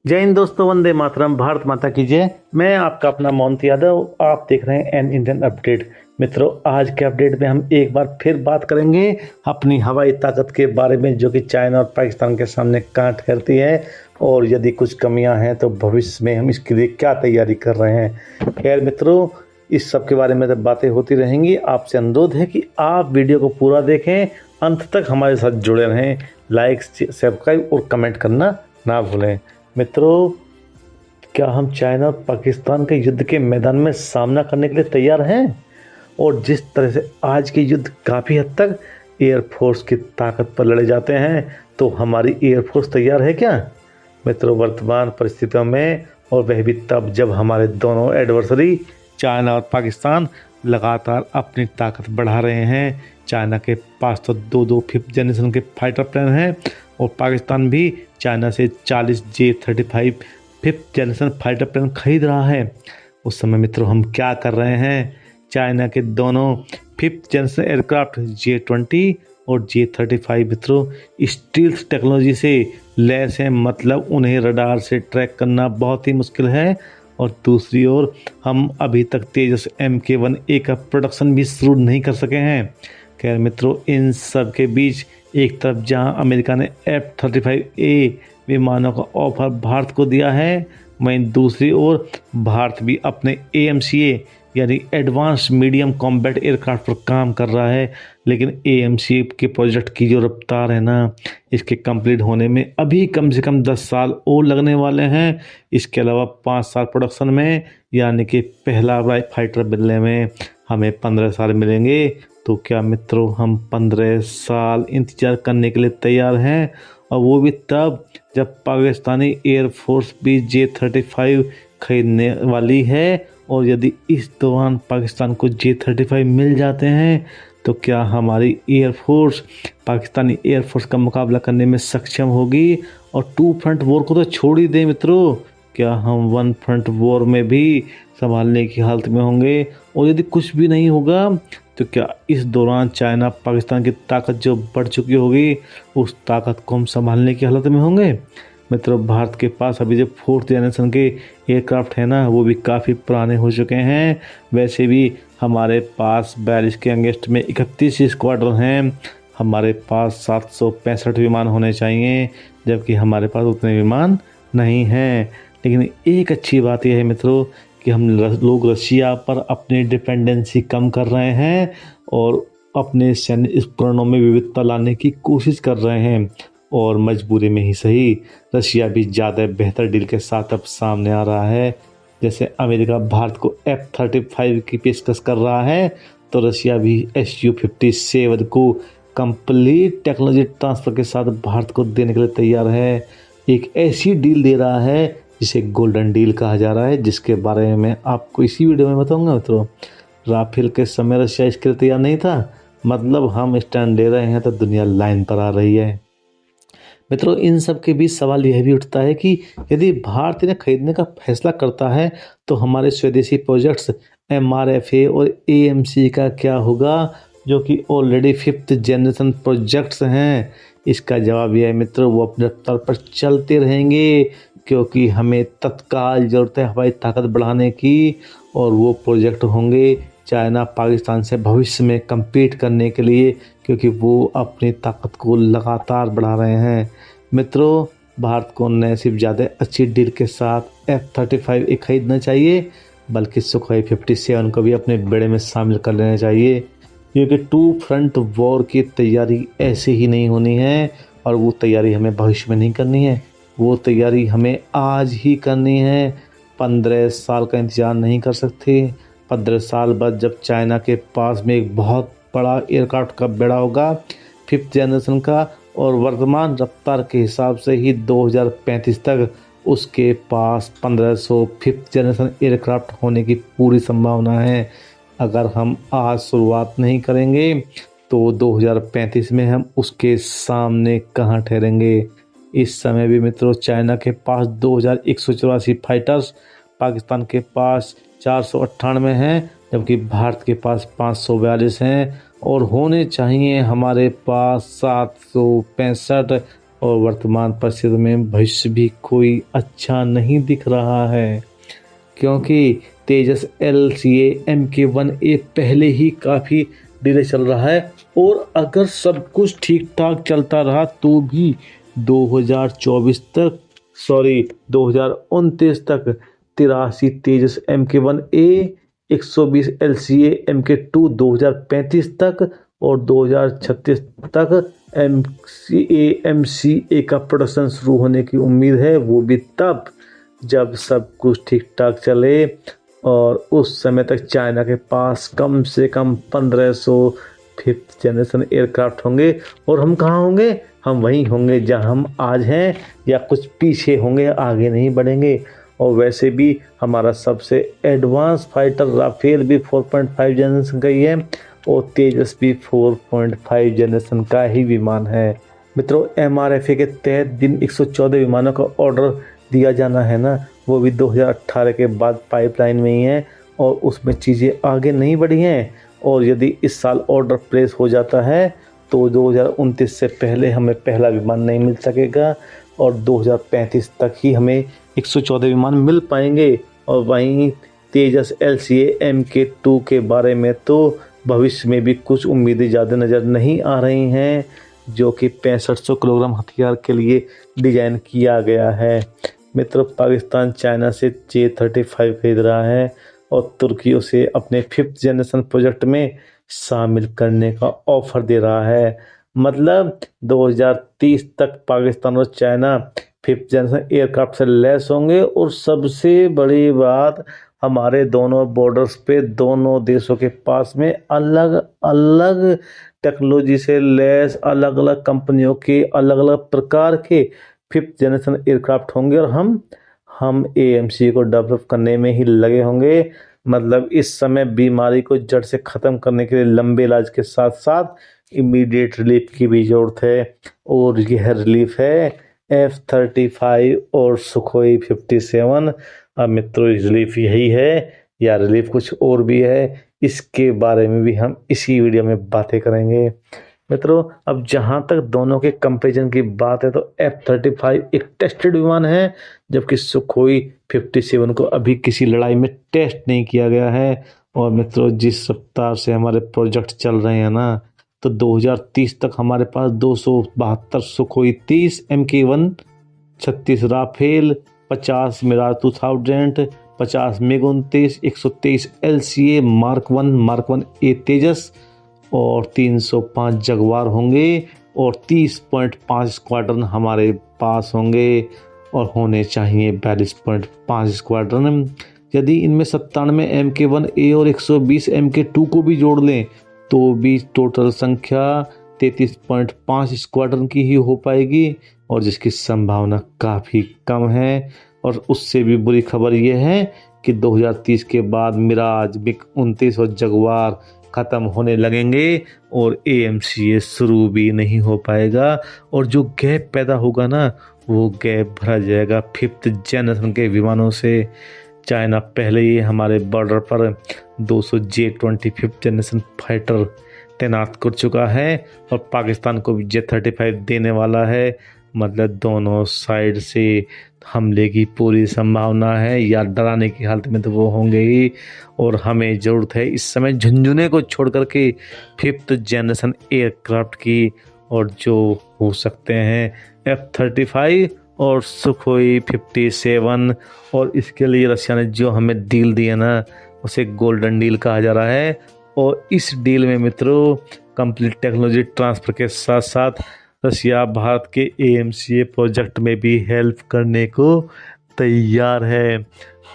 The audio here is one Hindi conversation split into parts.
जय हिंद दोस्तों, वंदे मातरम, भारत माता की जय। मैं आपका अपना मोहम्मद यादव, आप देख रहे हैं एन इंडियन अपडेट। मित्रों, आज के अपडेट में हम एक बार फिर बात करेंगे अपनी हवाई ताकत के बारे में, जो कि चाइना और पाकिस्तान के सामने कहाँ ठहरती है और यदि कुछ कमियां हैं तो भविष्य में हम इसके लिए क्या तैयारी कर रहे हैं। खैर मित्रों, इस सब के बारे में तो बातें होती रहेंगी। आपसे अनुरोध है कि आप वीडियो को पूरा देखें, अंत तक हमारे साथ जुड़े रहें। लाइक, सब्सक्राइब और कमेंट करना ना भूलें। मित्रों, क्या हम चाइना और पाकिस्तान के युद्ध के मैदान में सामना करने के लिए तैयार हैं? और जिस तरह से आज के युद्ध काफ़ी हद तक एयरफोर्स की ताकत पर लड़े जाते हैं, तो हमारी एयरफोर्स तैयार है क्या? मित्रों, वर्तमान परिस्थितियों में, और वह भी तब जब हमारे दोनों एडवर्सरी चाइना और पाकिस्तान लगातार अपनी ताकत बढ़ा रहे हैं। चाइना के पास तो दो फिफ्थ जनरेशन के फाइटर प्लेन हैं और पाकिस्तान भी चाइना से 40 J-35 fifth generation fighter plane खरीद रहा है। उस समय मित्रों हम क्या कर रहे हैं? चाइना के दोनों फिफ्थ जनरेशन एयरक्राफ्ट J-20 और J-35 मित्रों स्टील्थ टेक्नोलॉजी से लैस हैं, मतलब उन्हें रडार से ट्रैक करना बहुत ही मुश्किल है। और दूसरी ओर हम अभी तक तेजस Mk-1A का प्रोडक्शन भी शुरू नहीं कर सके हैं। खैर मित्रों, इन सब के बीच एक तरफ जहां अमेरिका ने F-35A विमानों का ऑफर भारत को दिया है, वहीं दूसरी ओर भारत भी अपने AMCA यानी एडवांस मीडियम कॉम्बैट एयरक्राफ्ट पर काम कर रहा है। लेकिन AMCA के प्रोजेक्ट की जो रफ्तार है ना, इसके कंप्लीट होने में अभी कम से कम 10 साल और लगने वाले हैं। इसके अलावा 5 साल प्रोडक्शन में, यानी कि पहला फाइटर मिलने में हमें 15 साल मिलेंगे। तो क्या मित्रों हम 15 साल इंतजार करने के लिए तैयार हैं? और वो भी तब जब पाकिस्तानी एयरफोर्स भी J-35 खरीदने वाली है। और यदि इस दौरान पाकिस्तान को J-35 मिल जाते हैं तो क्या हमारी एयरफोर्स पाकिस्तानी एयरफोर्स का मुकाबला करने में सक्षम होगी? और 2 फ्रंट वॉर को तो छोड़ ही दें मित्रों, क्या हम 1 फ्रंट वॉर में भी संभालने की हालत में होंगे? और यदि कुछ भी नहीं होगा तो क्या इस दौरान चाइना पाकिस्तान की ताकत जो बढ़ चुकी होगी, उस ताकत को हम संभालने की हालत में होंगे? मित्रों, भारत के पास अभी जो 4th जनरेशन के एयरक्राफ्ट है ना, वो भी काफ़ी पुराने हो चुके हैं। वैसे भी हमारे पास 42 के अगेंस्ट में 31 स्क्वाड्रन हैं। हमारे पास 765 विमान होने चाहिए, जबकि हमारे पास उतने विमान नहीं हैं। लेकिन एक अच्छी बात यह है मित्रों कि हम लोग रशिया पर अपनी डिपेंडेंसी कम कर रहे हैं और अपने सैन्य उपकरणों में विविधता लाने की कोशिश कर रहे हैं। और मजबूरी में ही सही, रशिया भी ज़्यादा बेहतर डील के साथ अब सामने आ रहा है। जैसे अमेरिका भारत को F-35 की पेशकश कर रहा है, तो रशिया भी Su-57 को कंप्लीट टेक्नोलॉजी ट्रांसफ़र के साथ भारत को देने के लिए तैयार है। एक ऐसी डील दे रहा है जिसे गोल्डन डील कहा जा रहा है, जिसके बारे में मैं आपको इसी वीडियो में बताऊंगा मित्रों। राफेल के समय रशिया इसके लिए तैयार नहीं था, मतलब हम स्टैंड ले रहे हैं तो दुनिया लाइन पर आ रही है। मित्रों, इन सब के बीच सवाल यह भी उठता है कि यदि भारत इन्हें खरीदने का फैसला करता है तो हमारे स्वदेशी प्रोजेक्ट्स MRFA और AMC का क्या होगा, जो कि ऑलरेडी 5th जनरेशन प्रोजेक्ट्स हैं? इसका जवाब यह है मित्रों, वो अपने रफ्तार पर चलते रहेंगे, क्योंकि हमें तत्काल ज़रूरत है हवाई ताकत बढ़ाने की। और वो प्रोजेक्ट होंगे चाइना पाकिस्तान से भविष्य में compete करने के लिए, क्योंकि वो अपनी ताकत को लगातार बढ़ा रहे हैं। मित्रों, भारत को न सिर्फ ज़्यादा अच्छी डील के साथ F-35 खरीदना चाहिए, बल्कि सुखोई 57 को भी अपने बेड़े में शामिल कर लेना चाहिए, क्योंकि 2 फ्रंट वॉर की तैयारी ऐसे ही नहीं होनी है। और वो तैयारी हमें भविष्य में नहीं करनी है, वो तैयारी हमें आज ही करनी है। 15 साल का इंतज़ार नहीं कर सकते। 15 साल बाद जब चाइना के पास में एक बहुत बड़ा एयरक्राफ्ट का बेड़ा होगा 5th जनरेशन का, और वर्तमान रफ्तार के हिसाब से ही 2035 तक उसके पास 1500 5th जनरेशन एयरक्राफ्ट होने की पूरी संभावना है। अगर हम आज शुरुआत नहीं करेंगे तो 2035 में हम उसके सामने कहाँ ठहरेंगे? इस समय भी मित्रों चाइना के पास 2184 फाइटर्स, पाकिस्तान के पास 498 हैं, जबकि भारत के पास 542 हैं। और होने चाहिए हमारे पास 765 और वर्तमान परिस्थिति में भविष्य भी कोई अच्छा नहीं दिख रहा है, क्योंकि तेजस LCA Mk1A पहले ही काफ़ी डिले चल रहा है और अगर सब कुछ ठीक ठाक चलता रहा तो भी 2029 तक 83 तेजस Mk1A, 120 LCA Mk2 2035 तक और 2036 तक MCA का प्रोडक्शन शुरू होने की उम्मीद है, वो भी तब जब सब कुछ ठीक ठाक चले। और उस समय तक चाइना के पास कम से कम 1500 5th जनरेशन एयरक्राफ्ट होंगे और हम कहाँ होंगे? हम वहीं होंगे जहाँ हम आज हैं या कुछ पीछे होंगे, आगे नहीं बढ़ेंगे। और वैसे भी हमारा सबसे एडवांस फाइटर राफेल भी 4.5 जनरेशन का ही है और तेजस भी 4.5 जनरेशन का ही विमान है। मित्रों, MRFA के तहत दिन 114 विमानों का ऑर्डर दिया जाना है ना, वो भी 2018 के बाद पाइपलाइन में ही है और उसमें चीज़ें आगे नहीं बढ़ी हैं। और यदि इस साल ऑर्डर प्लेस हो जाता है तो 2029 से पहले हमें पहला विमान नहीं मिल सकेगा और 2035 तक ही हमें 114 विमान मिल पाएंगे। और वहीं तेजस LCA Mk2 के बारे में तो भविष्य में भी कुछ उम्मीदें ज़्यादा नज़र नहीं आ रही हैं, जो कि 6500 किलोग्राम हथियार के लिए डिज़ाइन किया गया है। मित्रों, पाकिस्तान चाइना से J-35 खरीद रहा है और तुर्की उसे अपने 5th जनरेशन प्रोजेक्ट में शामिल करने का ऑफर दे रहा है। मतलब 2030 तक पाकिस्तान और चाइना 5th जनरेशन एयरक्राफ्ट से लैस होंगे। और सबसे बड़ी बात, हमारे दोनों बॉर्डर्स पे दोनों देशों के पास में अलग अलग टेक्नोलॉजी से लैस अलग अलग कंपनियों के अलग अलग प्रकार के 5th जनरेशन एयरक्राफ्ट होंगे और हम AMC को डेवलप करने में ही लगे होंगे। मतलब इस समय बीमारी को जड़ से ख़त्म करने के लिए लंबे इलाज के साथ साथ इमीडिएट रिलीफ की भी ज़रूरत है और यह रिलीफ है F-35 और सुखोई 57। अब मित्रों, रिलीफ यही है या रिलीफ कुछ और भी है, इसके बारे में भी हम इसी वीडियो में बातें करेंगे। मित्रों, अब जहाँ तक दोनों के कंपैरिजन की बात है तो F-35 एक टेस्टेड विमान है, जबकि सुखोई 57 को अभी किसी लड़ाई में टेस्ट नहीं किया गया है। और मित्रों, जिस रफ्तार से हमारे प्रोजेक्ट चल रहे हैं ना, तो 2030 तक हमारे पास 272 Sukhoi 30 Mk1, 36 Rafale, 50 Mirage 2000, 50 MiG-29, 123 LCA Mark 1A Tejas और 305 जगुआर होंगे और 30.5 स्क्वाड्रन हमारे पास होंगे और होने चाहिए 42.5 स्क्वाड्रन। यदि इनमें 97 Mk1A और 120 Mk2 को भी जोड़ लें तो भी टोटल संख्या 33.5 स्क्वाड्रन की ही हो पाएगी और जिसकी संभावना काफ़ी कम है। और उससे भी बुरी खबर यह है कि 2030 के बाद मिराज, MiG-29 और जगुआर ख़त्म होने लगेंगे और AMCA शुरू भी नहीं हो पाएगा और जो गैप पैदा होगा ना, वो गैप भरा जाएगा 5th जनरेशन के विमानों से। चाइना पहले ही हमारे बॉर्डर पर 200 J-20 5th जनरेशन फाइटर तैनात कर चुका है और पाकिस्तान को भी J-35 देने वाला है। मतलब दोनों साइड से हमले की पूरी संभावना है या डराने की हालत में तो वो होंगे ही। और हमें ज़रूरत है इस समय झुंझुने को छोड़ कर के 5th जनरेशन एयरक्राफ्ट की, और जो हो सकते हैं F-35 और सुखोई 57। और इसके लिए रशिया ने जो हमें डील दिया ना, उसे गोल्डन डील कहा जा रहा है। और इस डील में मित्रों, कंप्लीट टेक्नोलॉजी ट्रांसफ़र के साथ साथ रशिया भारत के AMCA प्रोजेक्ट में भी हेल्प करने को तैयार है।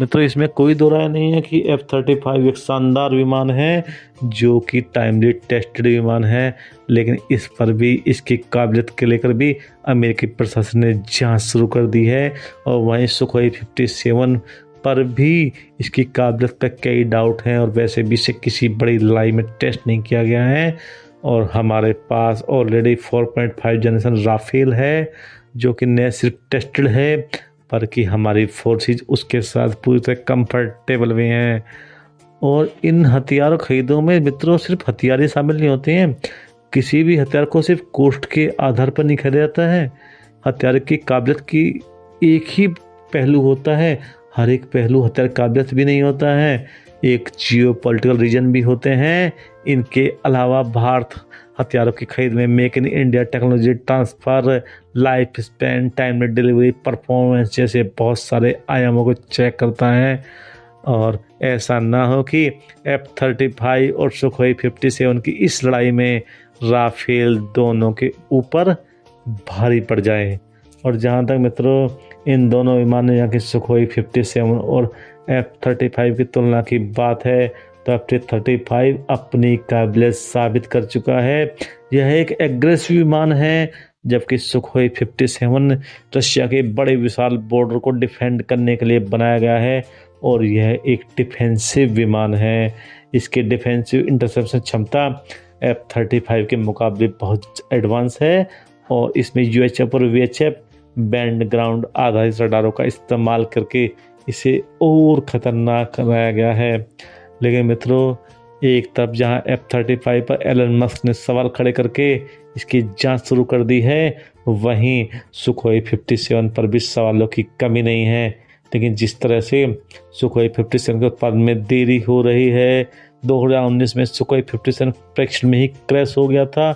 मित्रों, इसमें कोई दो राय नहीं है कि F-35 एक शानदार विमान है जो कि टाइमली टेस्टेड विमान है, लेकिन इस पर भी, इसकी काबिलियत के लेकर भी अमेरिकी प्रशासन ने जांच शुरू कर दी है। और वहीं सुखोई 57 पर भी इसकी काबिलियत पर कई डाउट हैं और वैसे भी इसे किसी बड़ी लड़ाई में टेस्ट नहीं किया गया है। और हमारे पास ऑलरेडी 4.5 जनरेशन राफेल है जो कि न सिर्फ टेस्टेड है पर कि हमारी फोर्सेज उसके साथ पूरी तरह कंफर्टेबल भी हैं। और इन हथियारों खरीदों में मित्रों सिर्फ हथियार ही शामिल नहीं होते हैं। किसी भी हथियार को सिर्फ कॉस्ट के आधार पर नहीं खरीदा जाता है, इसमें टेक्नोलॉजी, ट्रांसफ़र के साथ साथ हथियार की काबिलियत की एक ही पहलू होता है, हर एक पहलू हथियार काबिलियत भी नहीं होता है। एक जियो पॉलिटिकल रीजन भी होते हैं। इनके अलावा भारत हथियारों की खरीद में make in India, technology transfer, life span, timely delivery, performance जैसे बहुत सारे आयामों को चेक करता है। और ऐसा ना हो कि F-35 और सुखोई 57 की इस लड़ाई में राफेल दोनों के ऊपर भारी पड़ जाए। और जहाँ तक मित्रों इन दोनों विमानों यहाँ की सुखोई 57 और F-35 की तुलना की बात है तो F-35 अपनी काबिलियत साबित कर चुका है। यह एक एग्रेसिव विमान है, जबकि सुखोई 57 रशिया के बड़े विशाल बॉर्डर को डिफेंड करने के लिए बनाया गया है और यह एक डिफेंसिव विमान है। इसकी डिफेंसिव इंटरसेप्शन क्षमता F-35 के मुकाबले बहुत एडवांस है और इसमें UHF और VHF बैंड ग्राउंड आधारित रडारों का इस्तेमाल करके इसे और ख़तरनाक बनाया गया है। लेकिन मित्रों एक तरफ जहां F-35 पर एलन मस्क ने सवाल खड़े करके इसकी जांच शुरू कर दी है, वहीं सुखोई 57 पर भी सवालों की कमी नहीं है। लेकिन जिस तरह से सुखोई 57 के उत्पादन में देरी हो रही है, 2019 में सुखोई 57 परीक्षण में ही क्रैश हो गया था,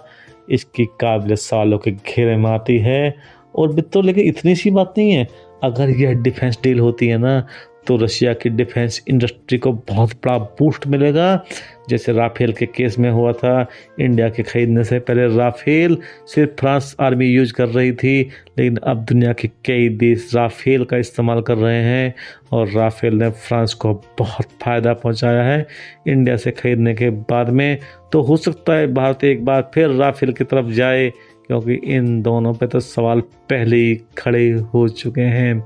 इसकी काबिलियत सवालों के घेरे में आती है। और मित्रों लेकिन इतनी सी बात नहीं है, अगर यह डिफेंस डील होती है ना तो रशिया की डिफेंस इंडस्ट्री को बहुत बड़ा बूस्ट मिलेगा। जैसे राफेल के केस में हुआ था, इंडिया के खरीदने से पहले राफेल सिर्फ फ्रांस आर्मी यूज कर रही थी, लेकिन अब दुनिया के कई देश राफेल का इस्तेमाल कर रहे हैं और राफेल ने फ्रांस को बहुत फ़ायदा पहुंचाया है इंडिया से खरीदने के बाद में। तो हो सकता है भारत एक बार फिर राफेल की तरफ जाए, क्योंकि इन दोनों पे तो सवाल पहले ही खड़े हो चुके हैं।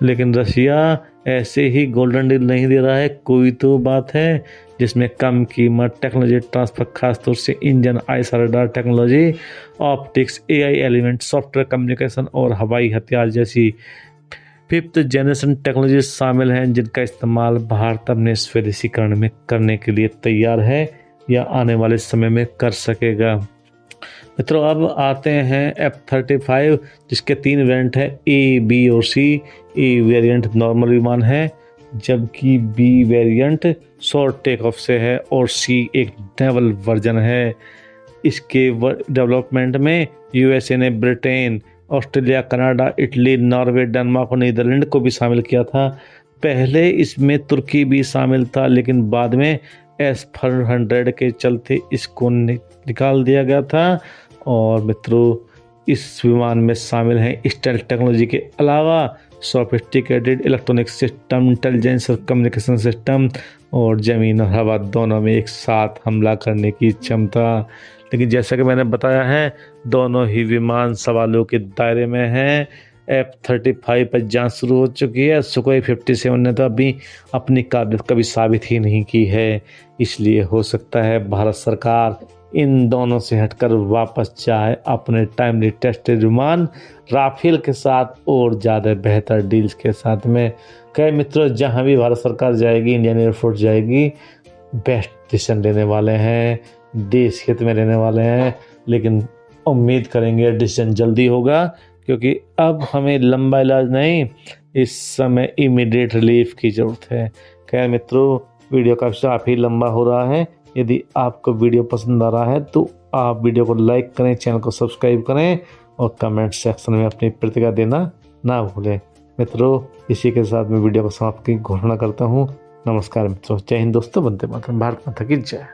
लेकिन रशिया ऐसे ही गोल्डन डील नहीं दे रहा है, कोई तो बात है जिसमें कम कीमत, टेक्नोलॉजी ट्रांसफर, खासतौर से engine ISR radar technology, optics, AI element, software communication और हवाई हथियार जैसी 5th जनरेशन टेक्नोलॉजी शामिल हैं, जिनका इस्तेमाल भारत अपने स्वदेशीकरण में करने के लिए तैयार है या आने वाले समय में कर सकेगा। मित्रों अब आते हैं F-35, जिसके 3 वेरिएंट है, A, B और C। A वेरिएंट नॉर्मल विमान है, जबकि B variant short take off से है और C एक नेवल वर्जन है। इसके डेवलपमेंट में USA ने Britain, Australia, Canada, Italy, Norway, Denmark और नीदरलैंड को भी शामिल किया था। पहले इसमें तुर्की भी शामिल था, लेकिन बाद में S-400 के चलते इसको निकाल दिया गया था। और मित्रों इस विमान में शामिल हैं स्टेल्थ टेक्नोलॉजी के अलावा सोफिस्टिकेटेड इलेक्ट्रॉनिक सिस्टम, इंटेलिजेंस और कम्युनिकेशन सिस्टम और ज़मीन और हवा दोनों में एक साथ हमला करने की क्षमता। लेकिन जैसा कि मैंने बताया है, दोनों ही विमान सवालों के दायरे में हैं। F-35 पर जांच शुरू हो चुकी है, सुखोई 57 ने तो अभी अपनी काबिलियत कभी साबित ही नहीं की है। इसलिए हो सकता है भारत सरकार इन दोनों से हटकर वापस जाए अपने टाइमली टेस्टेड विमान राफेल के साथ और ज़्यादा बेहतर डील्स के साथ में। कई मित्रों जहां भी भारत सरकार जाएगी, इंडियन एयरफोर्स जाएगी, बेस्ट डिसीजन लेने वाले हैं, देश हित में लेने वाले हैं। लेकिन उम्मीद करेंगे डिसीजन जल्दी होगा, क्योंकि अब हमें लंबा इलाज नहीं, इस समय इमीडिएट रिलीफ की ज़रूरत है। खैर मित्रों वीडियो काफ़ी लंबा हो रहा है। यदि आपको वीडियो पसंद आ रहा है तो आप वीडियो को लाइक करें, चैनल को सब्सक्राइब करें और कमेंट सेक्शन में अपनी प्रतिक्रिया देना ना भूलें। मित्रों इसी के साथ मैं वीडियो को समाप्त की घोषणा करता हूँ। नमस्कार मित्रों, जय हिंद दोस्तों, वंदे मातरम, भारत माता की जय।